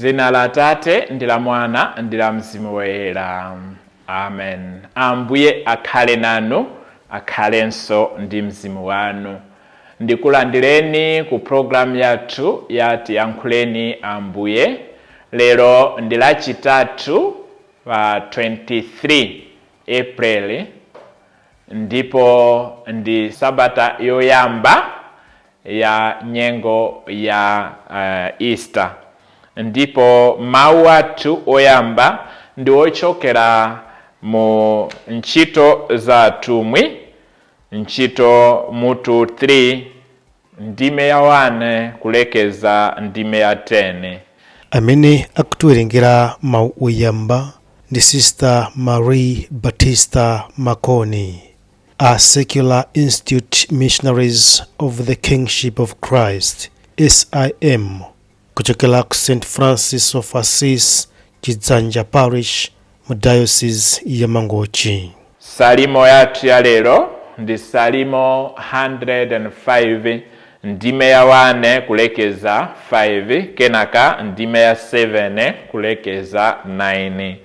Mzina la Tate ndi la Mwana ndi la Mzimu Woyera. Amen. Ambuye akhale nanu, akhalenso ndi mzimu wanu. Ndikulandireni ku program yathu ya Tiyankhuleni Ambuye. Lero ndi lachitatu pa 23 April, ndipo ndi sabata yoyamba ya nyengo ya Easter. Ndipo mawu athu oyamba ndi ochokera mu ntchito za atumwi, ntchito mutu 3 ndime ya 1 kulekeza ndime ya 10. Amene akutiwerengera mawu oyamba ndi Sister Marie Batista Makoni, a Secular Institute Missionaries of the Kingship of Christ, SIM, kuchokera ku St. Francis of Assisi, Chidzanja Parish, mu Diocese ya Mangochi. Salimo yathu ya lero ndi Salimo 105 ndime ya 1 kulekeza 5, kenaka ndime ya 7 kulekeza 9.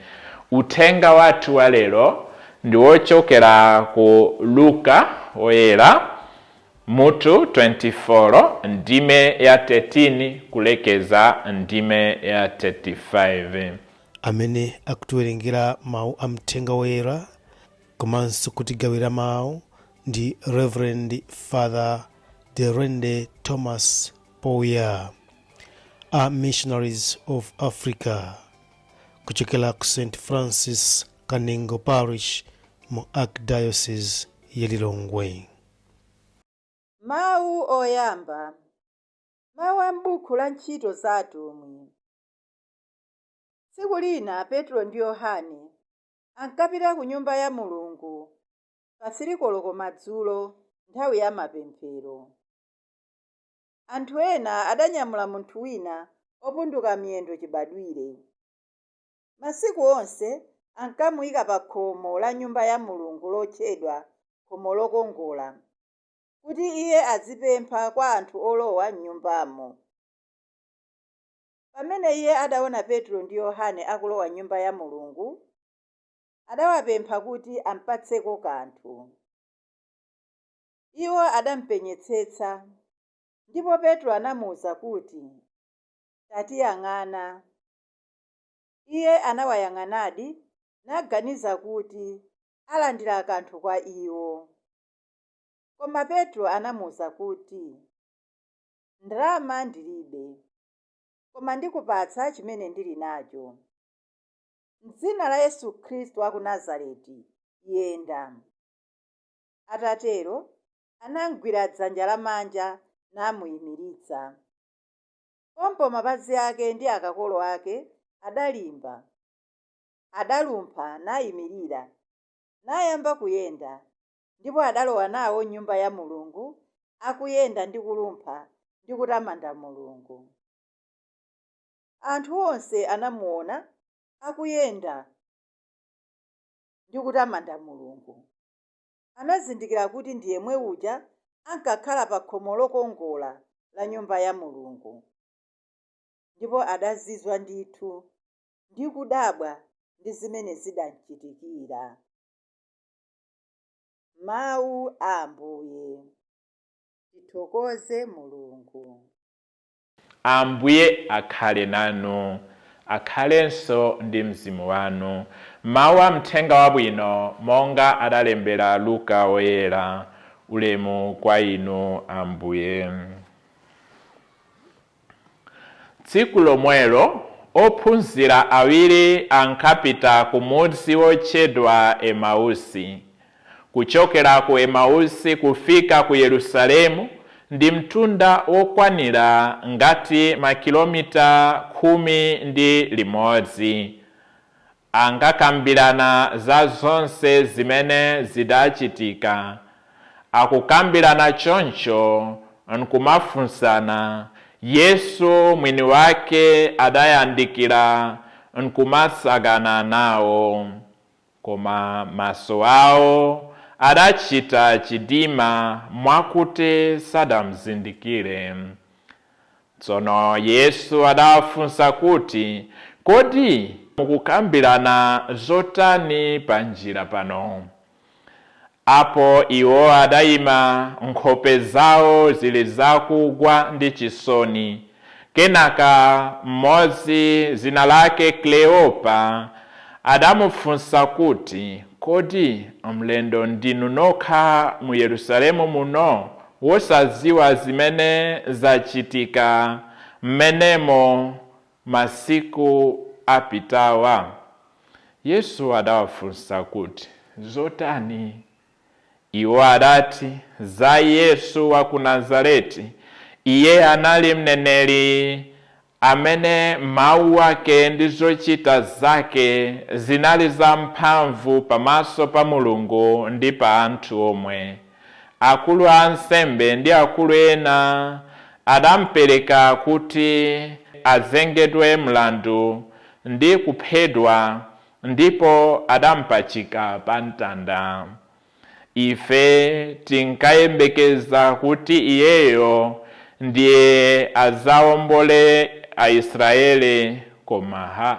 Uthenga wathu wa lero ndi wochokera ku Luka Woyera mutu 24 ndime ya 13 kulekeza ndime ya 35. Amene akutiwerengera mawu a mthenga woyera komanso kutigawira mawu ndi Reverend Father Derende Thomas Poya, a Missionaries of Africa, kuchokera ku St. Francis Kanengo Parish mu Archdiocese ya Lilongwe. Mawu oyamba. Mawu a m'buku la ntchito za atumwi. Tsiku lina Petro ndi Yohane ankapita ku nyumba ya Mulungu pa 3 koloko madzulo, nthawi ya mapemphero. Anthu ena adanyamula munthu wina opunduka miyendo chibadwire. Masiku onse ankamuyika pa khomo la nyumba ya Mulungu lotchedwa khomo lokongola, kuti iye azipempha kwa anthu olowa m'nyumbamo. Pamene iye adaona Petro ndi Yohane akulowa nyumba ya Mulungu, adawapempha kuti ampatseko kanthu. Iwo adampenyetsetsa, ndipo Petro anamuwuza kuti, "Tatiyang'ana." Iye anawayang'anadi naganiza kuti alandira kanthu kwa iwo. Koma Petro anamuwuza kuti, "Ndalama ndilibe, koma ndikupatsa chimene ndili nacho. M'dzina la Yesu Khristu wa ku Nazareti, yenda." Atatero anamugwira dzanja lamanja namuyimiritsa. Pompo mapazi ake ndi akakolo ake adalimba, adalumpha nayimirira, nayamba kuyenda, ndipo adalowa nawo nyumba ya Mulungu, akuyenda ndi kulumpha ndi kutamanda Mulungu. Anthu onse anamuona akuyenda ndi kutamanda Mulungu. Anazindikira kuti ndi yemwe uja ankakhala pa khomo lokongola la nyumba ya Mulungu. Ndipo adazizwa ndithu ndi kudabwa ndi zimene zidachitikira. Mawu a Ambuye. Tithokoze Mulungu. Ambuye akhale nanu, akhalenso ndi mzimu wanu. Mawu a mthenga wabwino monga adalembera Luka Woyera. Ulemu kwa inu Ambuye. Tsiku lomwelo ophunzira awiri ankapita ku mudzi wotchedwa Emausi. Kuchokera ku Emausi kufika ku Yerusalemu ndi mtunda wokwanira ngati makilomita 11. Ankakambirana za zonse zimene zidachitika. Akukambirana choncho nkumafunsana, Yesu mwini wake adayandikira nkumasagana nawo. Koma maso awo adachita chidima mwakuti sadamzindikire. Tsono Yesu adawafunsa kuti, kodi mukukambirana zotani panjira pano? Apo iwo adayima, nkhope zawo zili zakugwa ndi chisoni. Kenaka mmodzi dzina lake Kleopa adamufunsa kuti, kodi mlendo ndinu nokha mu Yerusalemu muno, wosaziwa zimene zachitika mmenemo masiku apitawa? Yesu adawafunsa kuti, zotani? Iwo adati, za Yesu wa ku Nazareti. Iye anali mneneri amene mawu ake ndi zochita zake zinali zamphamvu pamaso pa Mulungu ndi pa anthu omwe. Akulu a ansembe ndi akulu ena adamupereka kuti azengedwe mlandu ndi kuphedwa, ndipo adampachika pa mtanda. Ife tinkayembekeza kuti iyeyo ndiye azawombole Aisraeli, koma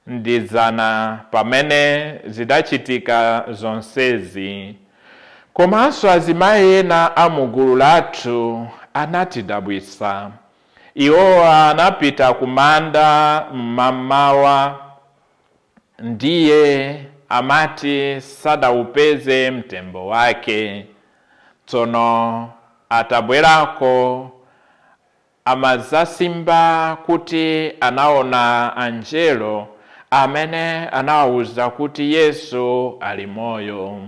ndizana pamene zidachitika zonsezi. Komanso azimayi ena amugulu lathu anatidabwitsa. Iwo anapita kumanda mmamawa, ndiye amati sadawupeze mtembo wake. Tsono atabwerako amazasimba kuti anaona angelo amene anawawuza kuti Yesu ali moyo.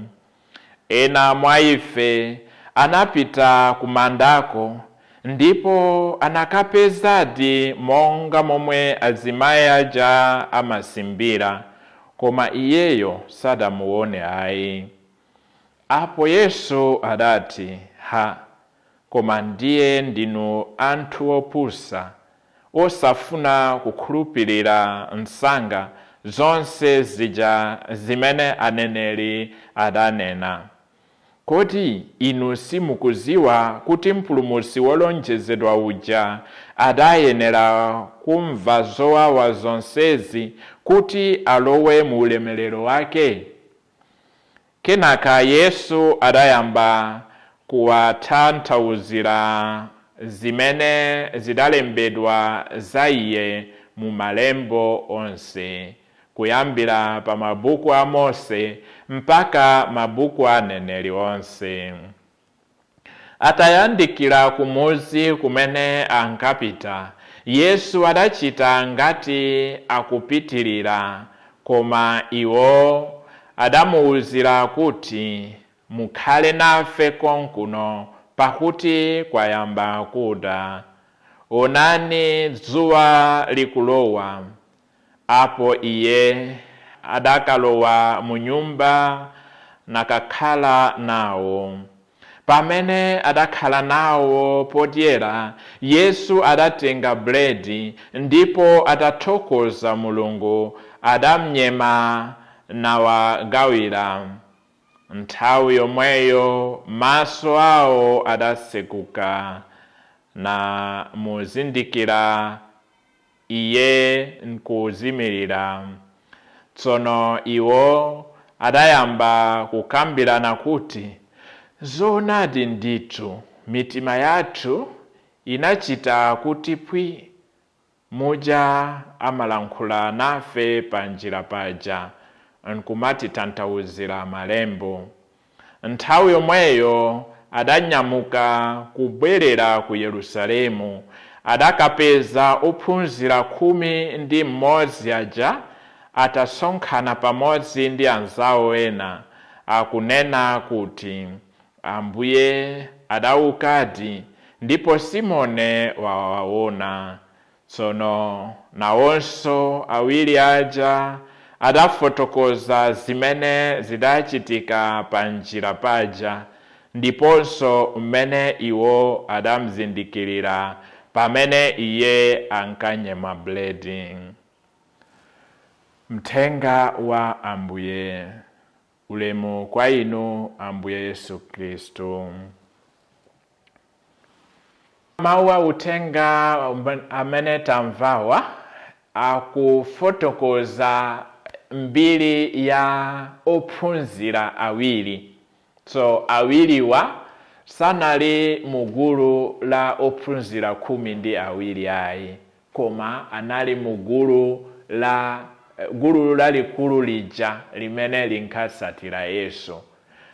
Ena mwa ife anapita kumandako, ndipo anakapezadi monga momwe azimayi aja amasimbira, koma iyeyo sadamuone ayi. Apo Yesu adati, koma ndiye ndinu anthu opusa, osafuna kukhulupirira msanga zonse zija zimene aneneri adanena. Kodi inu simukuziwa kuti mpulumutsi wolonjezedwa uja adayenera kumva zowawa zonsezi kuti alowe mu ulemerero wake? Kenaka Yesu adayamba kuwatanthauzira zimene zidalembedwa za iye mu malembo onse, kuyambira pa mabuku a Mose mpaka mabuku a aneneri onse. Atayandikira kumuzi kumene ankapita, Yesu adachita ngati akupitirira, koma iwo adamuwuzira kuti, mukhale nafe konkuno, pakuti kwayamba kuda. Onani dzuwa likulowa. Apo iye adakalowa mu nyumba nakakhala nawo. Pamene adakhala nawo podyera, Yesu adatenga buledi, ndipo atathokoza Mulungu adamnyema nawagawira. Nthawi yomweyo maso awo adatsekuka, na muzindikira iye nkuzimirira. Tsono iwo adayamba kukambirana kuti, zoonadi ndithu mitima yathu inachita kuti pwi, muja amalankhula nafe panjira paja, nkumatitanthauzira malembo. Nthawi yomweyo adanyamuka kubwerera ku Yerusalemu, adakapeza ophunzira 11 aja atasonkhana pamodzi ndi anzawo ena, akunena kuti, Ambuye adaukadi, ndipo Simone wawaona. Tsono nawonso awiri aja adafotokoza zimene zidachitika panjira paja, ndiponso mmene iwo adamzindikirira pamene iye ankanyema buledi. Mthenga wa Ambuye. Ulemu kwa inu, Ambuye Yesu Kristu. Mawu a uthenga amene tamvawa akufotokoza mbiri ya ophunzira awiri. So awiriwa sanali mugulu la ophunzira 12 ayi, koma anali mugulu la gulu lalikulu lija limene linkasatira Yesu.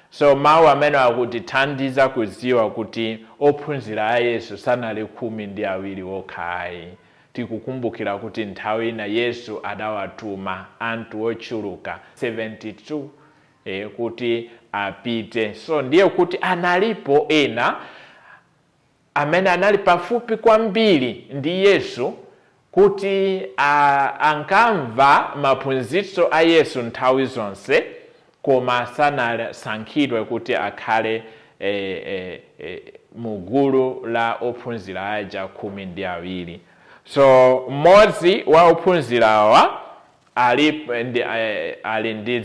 So mawu amene akutithandiza kuziwa kuti ophunzira a Yesu sanali 12 okha ayi. Tikukumbukira kuti nthawi ina Yesu adawatuma anthu ochuluka 72 kuti apite. So ndiye kuti analipo ena amene anali pafupi kwambiri ndi Yesu kuti ankamva maphunzitso a Yesu nthawi zonse, koma sanasankhidwe kuti akhale mugulu la ophunzira aja 12. So mmodzi wa ophunzirawa ali ndi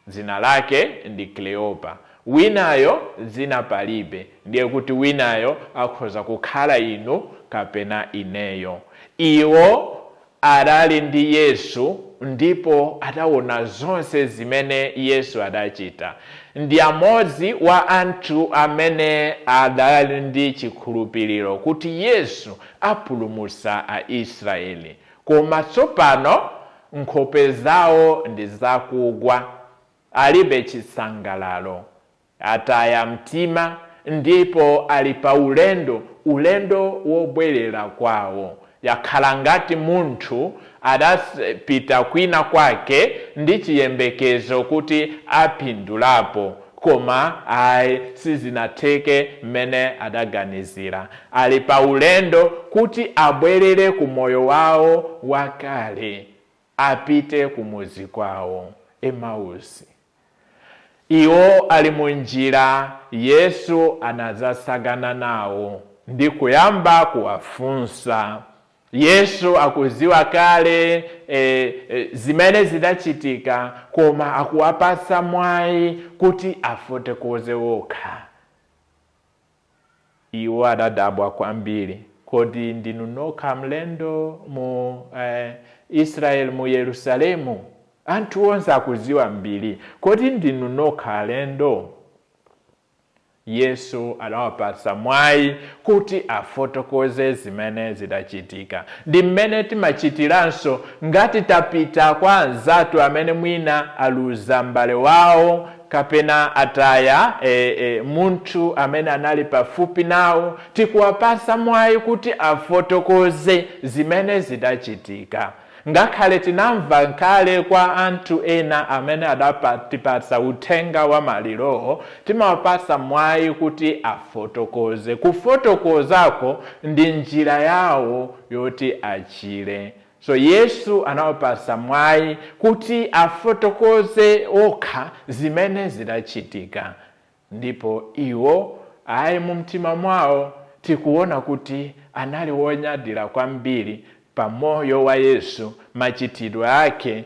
dzina lake ndi Kleopa. Winayo dzina palibe, ndiye kuti winayo akhoza kukhala inu kapena ineyo. Iwo adali ndi Yesu ndipo adaona zonse zimene Yesu adachita. Ndi amodzi wa anthu amene adali ndi chikhulupiriro kuti Yesu apulumutsa Aisraeli. Koma tsopano nkhope zawo ndi zakugwa, alibe chisangalalo, ataya mtima, ndipo ali pa ulendo wobwerera kwawo. Yakhala ngati munthu adapita kwina kwake ndi chiyembekezo kuti apindulapo, koma sizinatheke mmene adaganizira. Ali pa ulendo kuti abwerere ku moyo wawo wakale, apite kumuzi kwawo, Emausi. Iwo ali munjira, Yesu anadzasagana nawo ndi kuyamba kuwafunsa. Yesu akuziwa kale zimene zidachitika, koma akuwapasa mwayi kuti afotokoze wokha. Iwo adadabwa kwambiri. Kodi ndinu nokha mlendo mu Israeli, mu Yerusalemu? Anthu onse akuziwa mbiri. Kodi ndinu nokha alendo? Yesu anawapasa mwayi kuti afotokoze zimene zidachitika. Ndi mmene timachitiranso ngati tapita kwa anzathu amene mwina aluza m'bale wawo kapena ataya munthu amene anali pafupi nawo, tikuwapasa mwayi kuti afotokoze zimene zidachitika. Ngakhale tinamva nkale kwa anthu ena amene adatipatsa uthenga wa malirowo, timawapasa mwayi kuti afotokoze. Kufotokozako ndi njira yawo yoti achire. So Yesu anawapasa mwayi kuti afotokoze okha zimene zidachitika. Ndipo iwo mu mtima mwawo tikuona kuti anali wonyadira kwambiri pa moyo wa Yesu, machitidwe ake,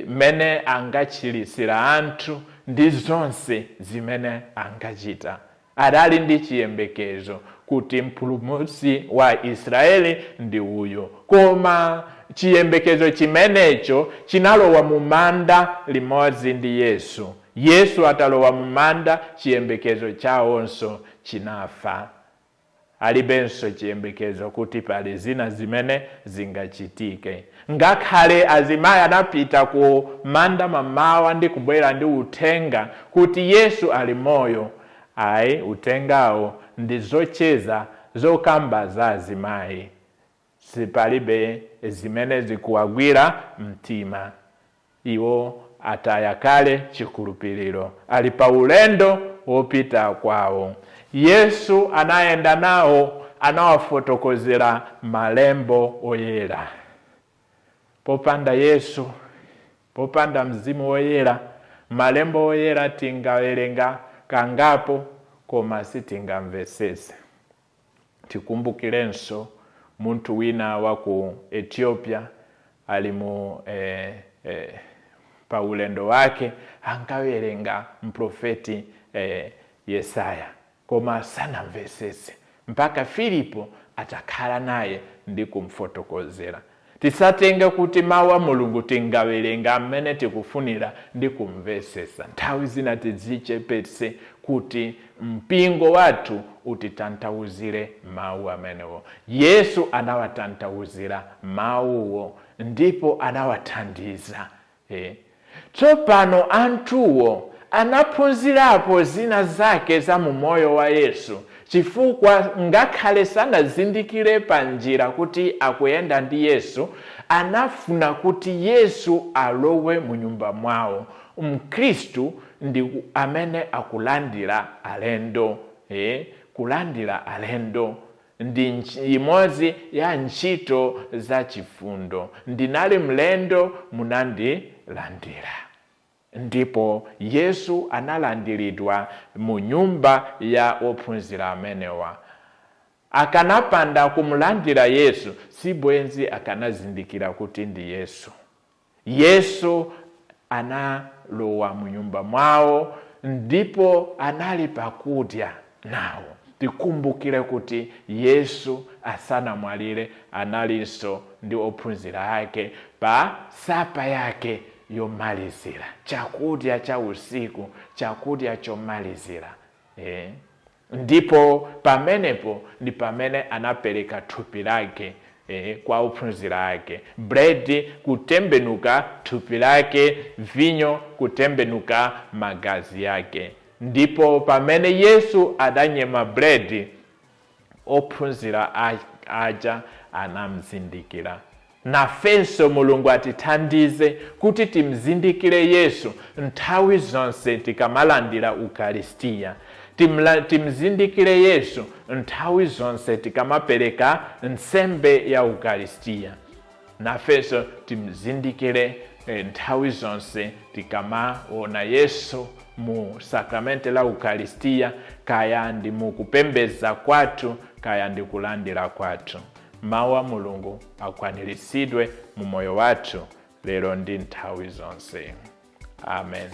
mene angachirisira anthu ndi zonse zimene angachita. Adali ndi chiyembekezo kuti mpulumutsi wa Israeli ndi uyo. Koma chiyembekezo chimenecho chinalowa mu manda limodzi ndi Yesu. Yesu atalowa mu manda, chiyembekezo chawonso chinafa. Alibenso chiyembekezo kuti pali zina zimene zingachitike. Ngakhale azimayi anapita ku manda mamawa ndi kubwera ndi uthenga kuti Yesu ali moyo, utengawo ndi zocheza zokamba za azimayi. Sipalibe zimene zikuwagwira mtima. Iwo ataya kale chikhulupiriro, ali pa ulendo wopita kwawo. Yesu anayenda nawo, anawafotokozera malembo oyera. Popanda Yesu, popanda mzimu oyera, malembo oyera tingawerenga kangapo, koma sitingamvesese. Tikumbukirenso muntu wina wa ku Ethiopia alimu pa ulendo wake, ankawerenga mprofeti Yesaya, koma sanamvesese. mpaka Filipo atakhala naye ndi kumfotokozera. Tisatenge kuti mawu a Mulungu tingawerenga amene tikufunira ndi kumvesesa. Nthawi zina tidzichepetse kuti mpingo wathu utitantauzire mawu amenewo. Yesu anawatantauzira mawuwo ndipo anawathandiza. Tsopano anthuwo anaphunzirapo zina zake za mu moyo wa Yesu, chifukwa ngakhale sanazindikire pa njira kuti akuyenda ndi Yesu, anafuna kuti Yesu alowe mu nyumba mwawo. Mkristu ndi amene akulandira alendo. Kulandira alendo ndi imodzi ya ntchito za chifundo. Ndinali mlendo, munandilandira. Ndipo Yesu analandiridwa mu nyumba ya ophunzira amenewa. Akanapanda kumulandira Yesu, si bwenzi akanazindikira kuti ndi Yesu. Yesu analowa mu nyumba mwawo ndipo anali pakudya nawo. Tikumbukire kuti Yesu asanamwalire analinso ndi ophunzira ake pa sapa yake yomalizira, chakudya cha usiku, chakudya chomalizira. Ndipo pamenepo ndi pamene anapereka thupi lake kwa ophunzira ake. Bredi kutembenuka thupi lake, vinyo kutembenuka magazi yake. Ndipo pamene Yesu adanyema bredi, ophunzira aja anamzindikira. Nafenso Mulungu atithandize kuti timzindikire Yesu nthawi zonse tikamalandira Ukaristiya. Timzindikire Yesu nthawi zonse tikamapereka nsembe ya Ukaristiya. Nafenso timzindikire nthawi zonse tikamaona Yesu mu sakramenti la Ukaristiya, kaya ndi mu kupembeza kwathu, kaya ndi kulandira kwathu. Mawu a Mulungu akwaniritsidwe mu moyo wathu lero ndi nthawi zonse. Amen.